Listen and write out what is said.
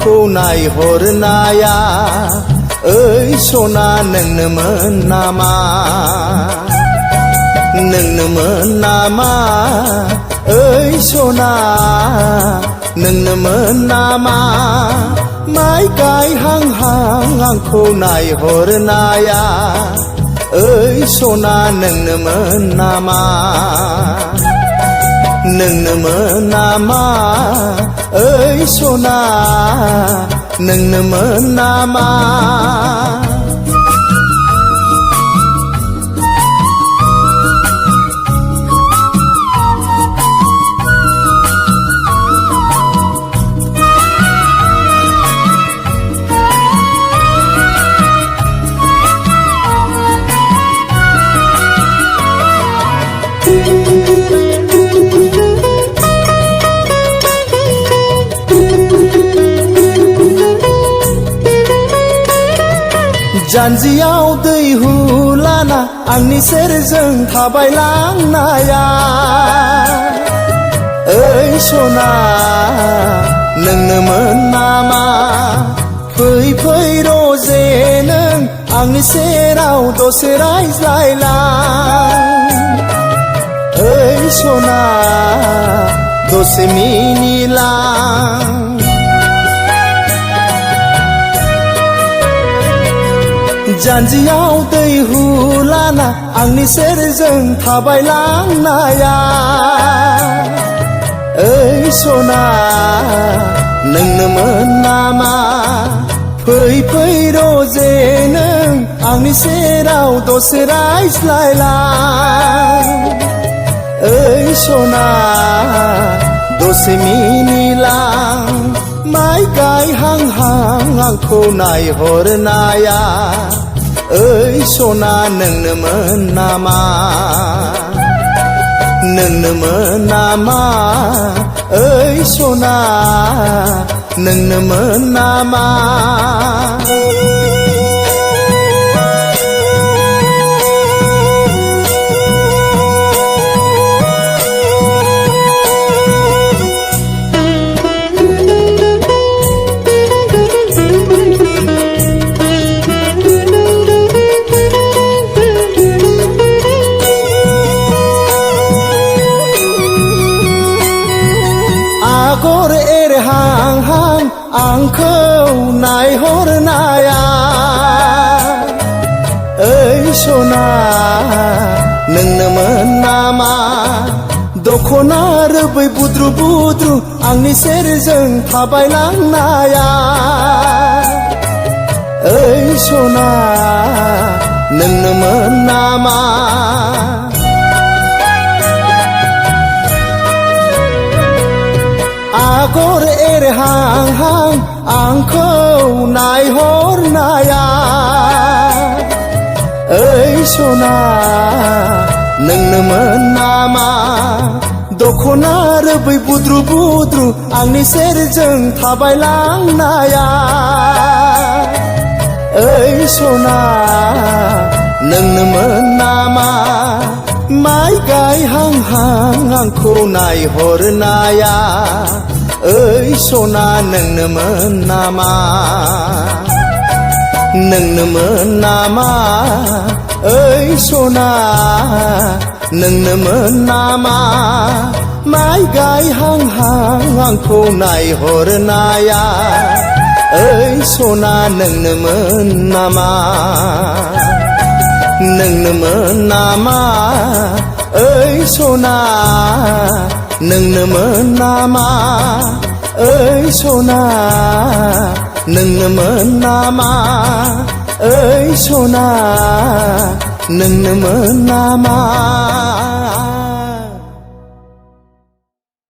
आंखौ नायहरनाया ओइ सना नोंनोमोन नामा नोंनोमोन नामा ओइ सना नोंनोमोन नामा माइ गायहांहां आंखौ नायहरनाया ओइ सना नोंनोमोन नामा नोंनोमोन नामा ओइ सना नोंनोमोन नामा जानजियाव दैहु लाना आंनि सेरजों थाबायलांनाया ओइ सना नोंनोमोन नामा फै फै रजे नों आंनि सेराव दसे रायज्लायलां ओइ सना दसे मिनिलां जानजियाव दैहु लाना आंनि सेरजों थाबायलांनाया ओइ सना नोंनोमोन नामा फै फै रजे नों आंनि सेराव दसे रायज्लायलां ओइ सना दसे मिनिलां माइ गायहांहां आंखौ नायहरनाया ओइ सना नोंनोमोन नामा नोंनोमोन नामा ओइ सना नोंनोमोन नामा आगर एरहांहां आंखौ नायहरनाया ओइ सना नोंनोमोन नामा दखना रोबै बुद्रु बुद्रु आंनि सेरजों थाबायलांनाया ओइ सना नोंनोमोन नामा आगर एरहांहां आंखौ नायहरनाया ओइ सना नोंनोमोन नामा दखना रोबै बुद्रु बुद्रु आंनि सेरजों थाबायलांनाया ओइ सना नोंनोमोन नामा माइ गायहांहां आंखौ नायहरनाया ओइ सना नोंनोमोन नामा नोंनोमोन नामा ओइ सना नोंनोमोन नामा माइ गायहांहां आंखौ नायहरनाया ओइ सना नोंनोमोन नामा नोंनोमोन नामा ओइ सना नोंनोमोन नामा ओइ सना नोंनोमोन नामा ओइ सना नोंनोमोन नामा